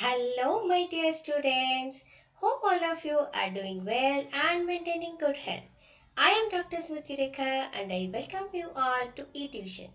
Hello, my dear students. Hope all of you are doing well and maintaining good health. I am Dr Smrutirekha and I welcome you all to Etuson,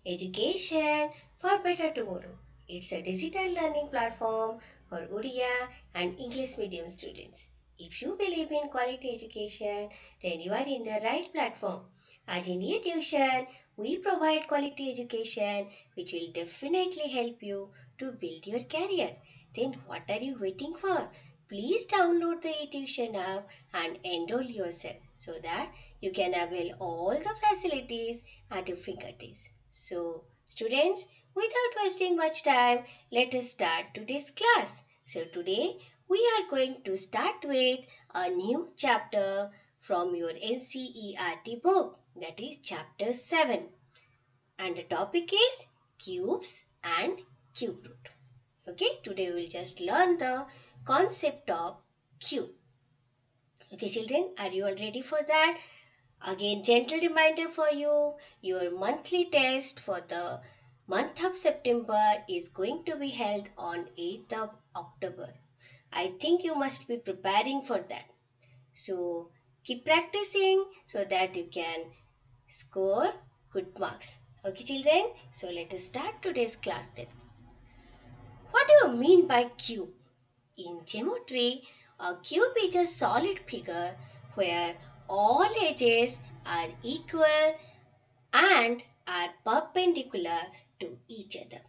Education for Better Tomorrow. It's a digital learning platform for Odia and English medium students. If you believe in quality education, then you are in the right platform. As in Etuson, we provide quality education which will definitely help you to build your career. Then what are you waiting for? Please download the eTuition app and enroll yourself so that you can avail all the facilities at your fingertips. So, students, without wasting much time, let us start today's class. So, today we are going to start with a new chapter from your NCERT book, that is chapter 7. And the topic is cubes and cube root. Okay, today we will just learn the concept of cube. Okay, children, are you all ready for that? Again, gentle reminder for you, your monthly test for the month of September is going to be held on 8th of October. I think you must be preparing for that. So, keep practicing so that you can score good marks. Okay, children? So, let us start today's class then. What do you mean by cube? In geometry, a cube is a solid figure where all edges are equal and are perpendicular to each other.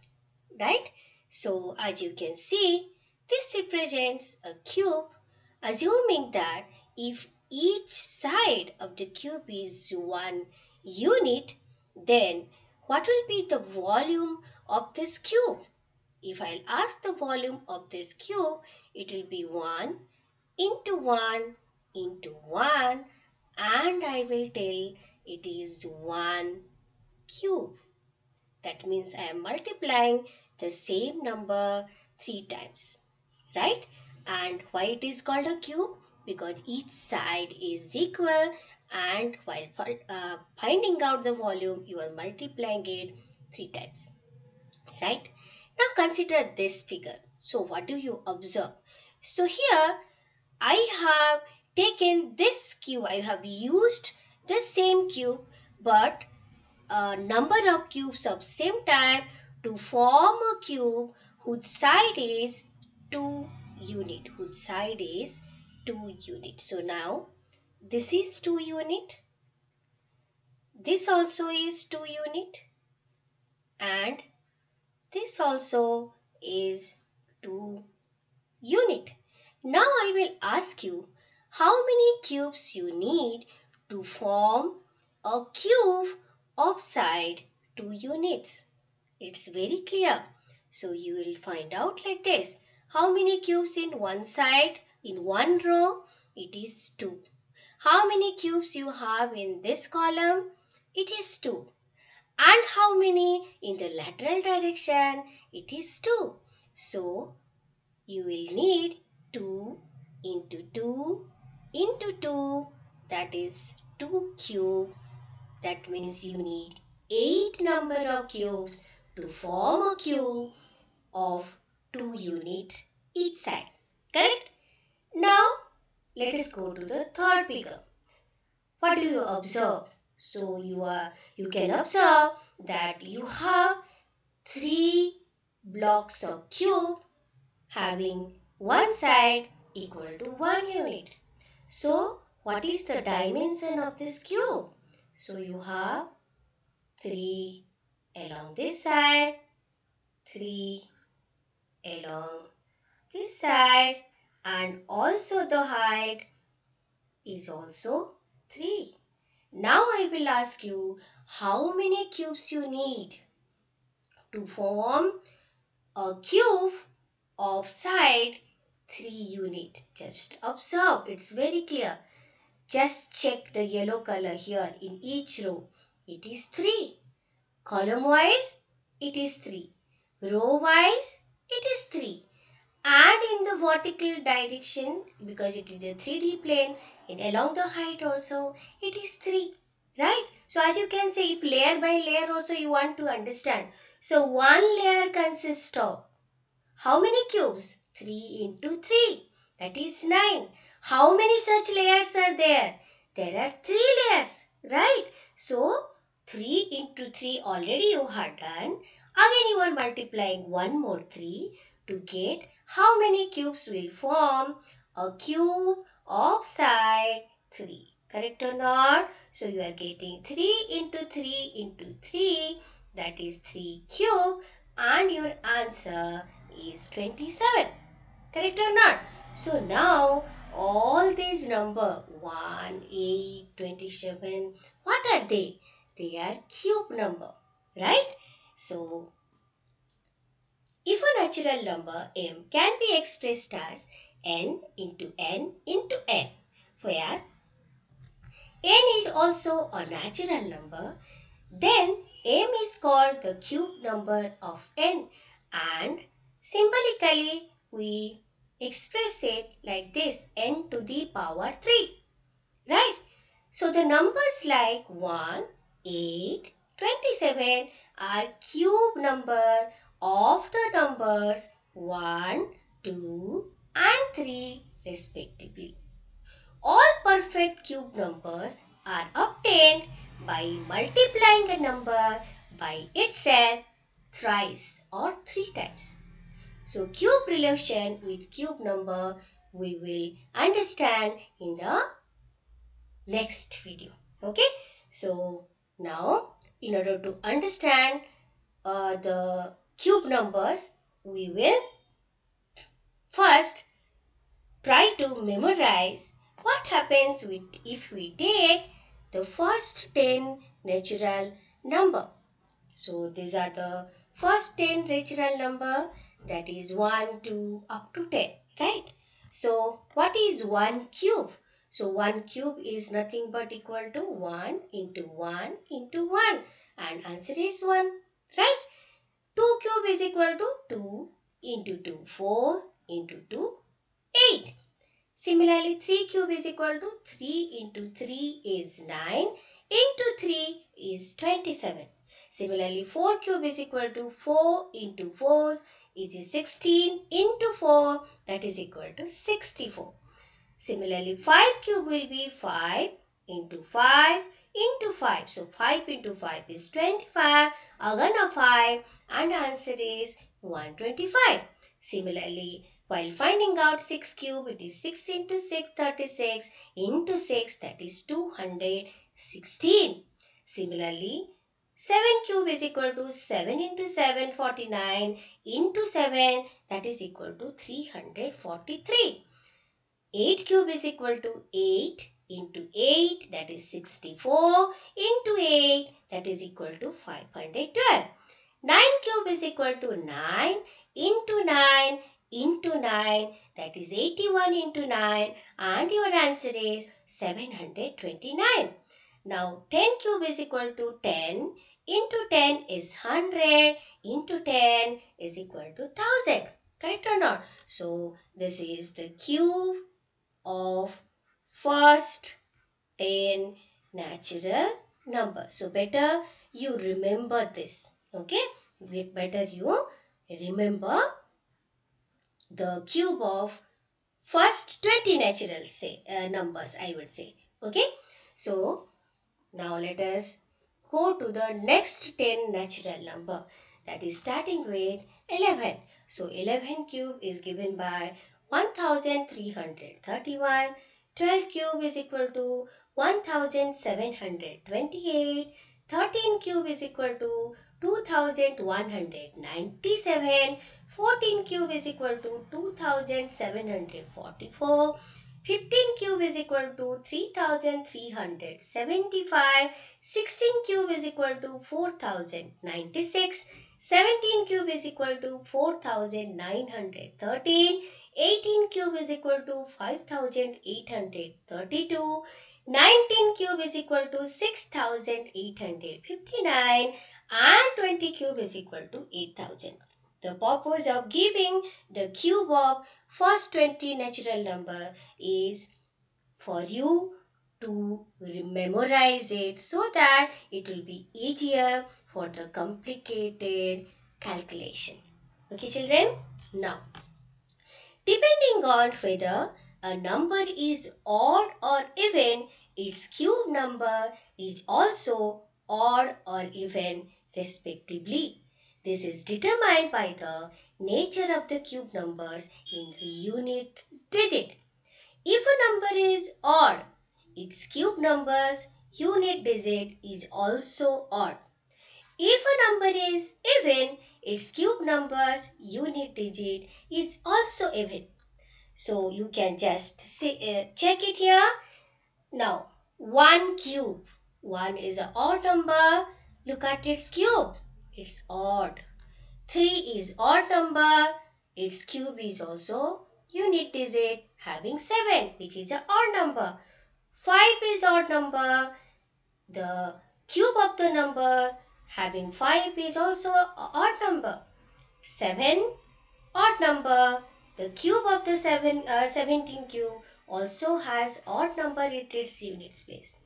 Right? So, as you can see, this represents a cube, assuming that if each side of the cube is one unit, then what will be the volume of this cube? If I'll ask the volume of this cube, it will be 1 into 1 into 1 and I will tell it is 1 cube. That means I am multiplying the same number 3 times. Right? And why it is called a cube? Because each side is equal and while finding out the volume, you are multiplying it 3 times. Right? Now consider this figure. So what do you observe? So here I have taken this cube. I have used the same cube but a number of cubes of same type to form a cube whose side is 2 unit. Whose side is 2 unit. So now this is 2 unit. This also is 2 unit. And this also is 2 unit. Now I will ask you how many cubes you need to form a cube of side 2 units. It's very clear. So you will find out like this. How many cubes in one side in one row? It is 2. How many cubes you have in this column? It is 2. And how many in the lateral direction? It is 2. So you will need 2 into 2 into 2, that is 2 cube. That means you need 8 number of cubes to form a cube of 2 unit each side. Correct? Now let us go to the third figure. What do you observe? So you can observe that you have 3 blocks of cube having one side equal to 1 unit. So, what is the dimension of this cube? So, you have 3 along this side, 3 along this side, and also the height is also 3. Now, I will ask you how many cubes you need to form a cube of side 3 unit. Just observe, it's very clear. Just check the yellow color here in each row. It is 3. Column wise, it is 3. Row wise, it is 3. And in the vertical direction, because it is a 3D plane, and along the height also, it is 3. Right? So as you can see, if layer by layer also you want to understand. So one layer consists of how many cubes? 3 into 3. That is 9. How many such layers are there? There are 3 layers, right? So, 3 into 3 already you have done. Again you are multiplying one more 3 to get how many cubes will form a cube of side 3. Correct or not? So, you are getting 3 into 3 into 3, that is 3 cube, and your answer is 27. Correct or not? So now all these number 1, 8, 27, what are they? They are cube number, right? So if a natural number m can be expressed as n into n into n, where n is also a natural number, then m is called the cube number of n, and symbolically we express it like this, n to the power 3, right? So the numbers like 1, 8, 27 are cube number of the numbers 1, 2 and 3 respectively. All perfect cube numbers are obtained by multiplying a number by itself thrice or 3 times. So cube relation with cube number we will understand in the next video. Okay. So now in order to understand the cube numbers, we will first try to memorize what happens if we take the first 10 natural number. So these are the first 10 natural number, that is 1, 2 up to 10, right? So what is 1 cube? So 1 cube is nothing but equal to 1 into 1 into 1, and answer is 1, right? 2 cube is equal to 2 into 2, 4 into 2, 8. Similarly, 3 cube is equal to 3 into 3 is 9 into 3 is 27. Similarly, 4 cube is equal to 4 into 4 is 16 into 4, that is equal to 64. Similarly, 5 cube will be 5 into 5 into 5. So, 5 into 5 is 25, again a 5, and answer is 125. Similarly, while finding out 6 cube, it is 6 into 6, 36 into 6, that is 216. Similarly, 7 cube is equal to 7 into 7, 49 into 7, that is equal to 343. 8 cube is equal to 8 into 8, that is 64 into 8, that is equal to 512. 9 cube is equal to 9 into 9 into 9, that is 81 into 9, and your answer is 729. Now 10 cube is equal to 10 into 10 is 100 into 10 is equal to 1000. Correct or not? So this is the cube of first 10 natural numbers. So better you remember this. Okay. Better you remember the cube of first 20 natural numbers, I would say. Okay. So now let us go to the next 10 natural number, that is starting with 11. So 11 cube is given by 1331. 12 cube is equal to 1728. 13 cube is equal to 2197. 14 cube is equal to 2744. 15 cube is equal to 3375. 16 cube is equal to 4096. 17 cube is equal to 4913. 18 cube is equal to 5832. 19 cube is equal to 6859. And 20 cube is equal to 8000. The purpose of giving the cube of first 20 natural number is for you to memorize it so that it will be easier for the complicated calculation. Okay, children? Now, Depending on whether a number is odd or even, its cube number is also odd or even respectively. This is determined by the nature of the cube numbers in the unit digit. If a number is odd, its cube number's unit digit is also odd. If a number is even, its cube number's unit digit is also even. So you can just check it here. Now, 1 cube. 1 is an odd number. Look at its cube. It's odd. 3 is odd number. Its cube is also unit digit having 7, which is an odd number. 5 is odd number. The cube of the number having 5 is also an odd number. 7 odd number. The cube of the 17 cube also has odd number at its unit place.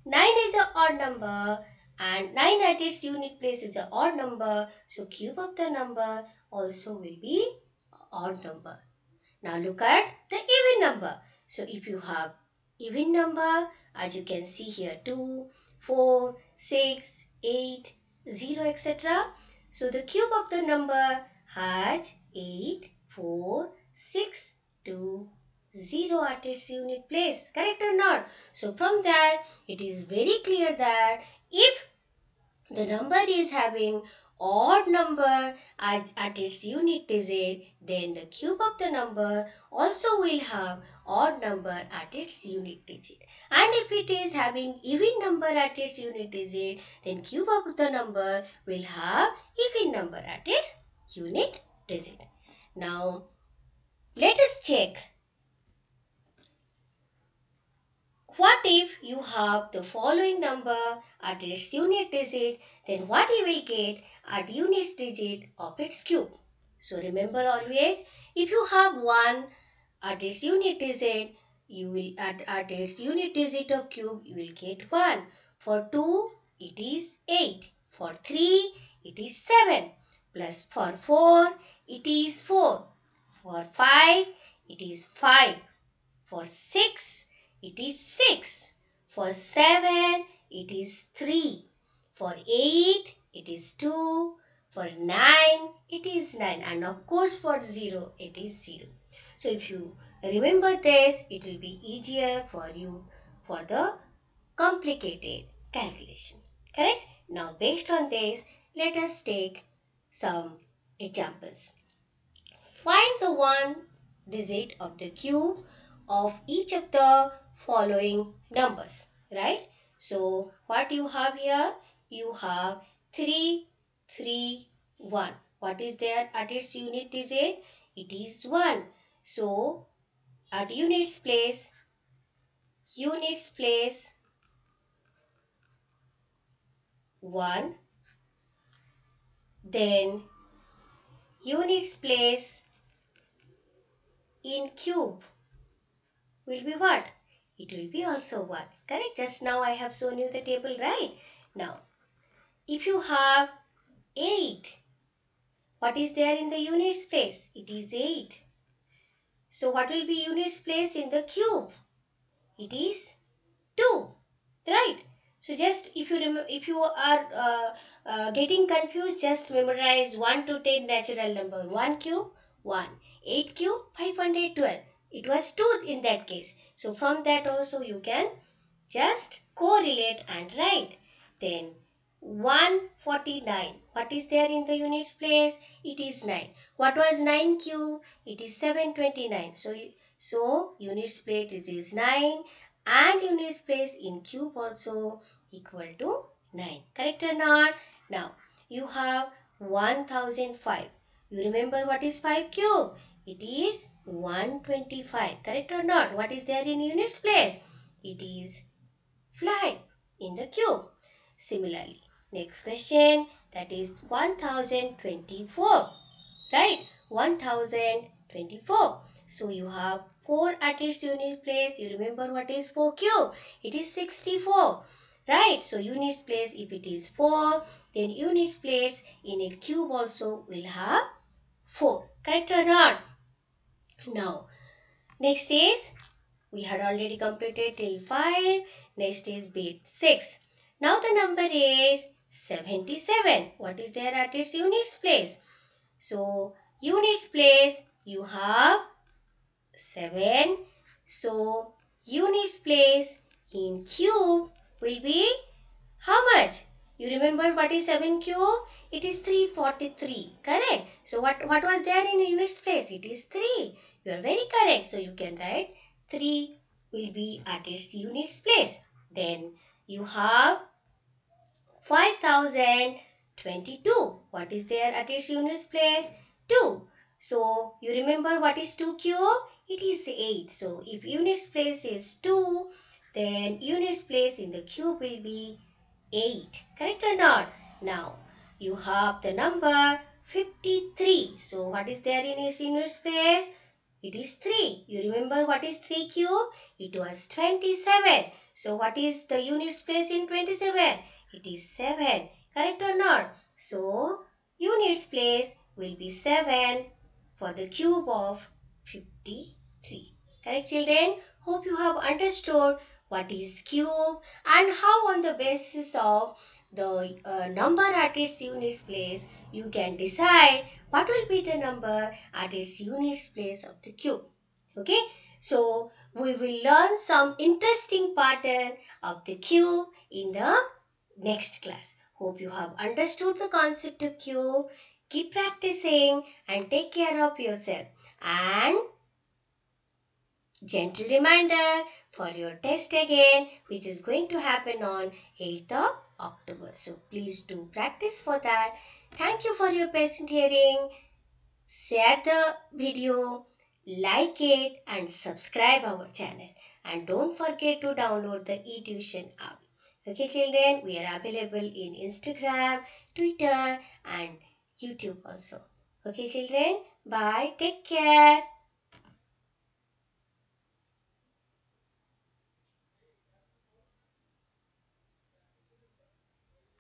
9 is an odd number and 9 at its unit place is an odd number. So cube of the number also will be odd number. Now look at the even number. So if you have even number, as you can see here, 2, 4, 6, 8, 0, etc. So the cube of the number has 8, 4, 6, 2, 0 at its unit place. Correct or not? So from that, it is very clear that if the number is having odd number as at its unit digit, then the cube of the number also will have odd number at its unit digit. And if it is having even number at its unit digit, then cube of the number will have even number at its unit digit. Now, let us check. What if you have the following number at its unit digit, then what you will get at unit digit of its cube? So remember always, if you have 1 at its unit digit, you will at its unit digit of cube, you will get 1. For 2, it is 8. For 3, it is 7. Plus for 4, it is 4. For 5, it is 5. For 6, it is 6. For 7, it is 3. For 8, it is 2. For 9, it is 9. And of course for 0, it is 0. So if you remember this, it will be easier for you for the complicated calculation. Correct? Now based on this, let us take some examples. Find the one digit of the cube of each of the following numbers, right? So what you have here? You have 3, 3, 1. What is there at its unit digit? It is 1. So at units place 1, then units place in cube will be what? It will be also 1. Correct? Just now I have shown you the table, right? Now, if you have 8, what is there in the units place? It is 8. So, what will be units place in the cube? It is 2. Right? So, just if you are getting confused, just memorize 1 to 10 natural number. 1 cube, 1. 8 cube, 512. It was 2 in that case. So, from that also you can just correlate and write. Then 149. What is there in the units place? It is 9. What was 9 cube? It is 729. So units place it is 9 and units place in cube also equal to 9. Correct or not? Now you have 1005. You remember what is 5 cube? It is 125. Correct or not? What is there in units place? It is 5 in the cube. Similarly, next question, that is 1024. Right? 1024. So you have 4 at its unit place. You remember what is 4 cube? It is 64. Right? So units place, if it is 4, then units place in a cube also will have 4. Correct or not? Now, next is, we had already completed till 5. Next is bit 6. Now the number is 77. What is there at its units place? So, units place, you have 7. So, units place in cube will be how much? You remember what is 7 cube? It is 343. Correct. So, what was there in units place? It is 3. You are very correct. So, you can write 3 will be at its units place. Then, you have 5022. What is there at its units place? 2. So, you remember what is 2 cube? It is 8. So, if units place is 2, then units place in the cube will be 8. Correct or not? Now, you have the number 53. So, what is there in its units place? It is 3. You remember what is 3 cube? It was 27. So, what is the units place in 27? It is 7. Correct or not? So, units place will be 7 for the cube of 53. Correct, children? Hope you have understood what is cube and how on the basis of the number at its units place you can decide what will be the number at its units place of the cube. Okay, so we will learn some interesting pattern of the cube in the next class. Hope you have understood the concept of cube. Keep practicing and take care of yourself. And gentle reminder for your test again, which is going to happen on 8th of October. So please do practice for that. Thank you for your patient hearing. Share the video, like it and subscribe our channel. And don't forget to download the eTuition app. Okay children, we are available in Instagram, Twitter and YouTube also. Okay children, bye. Take care.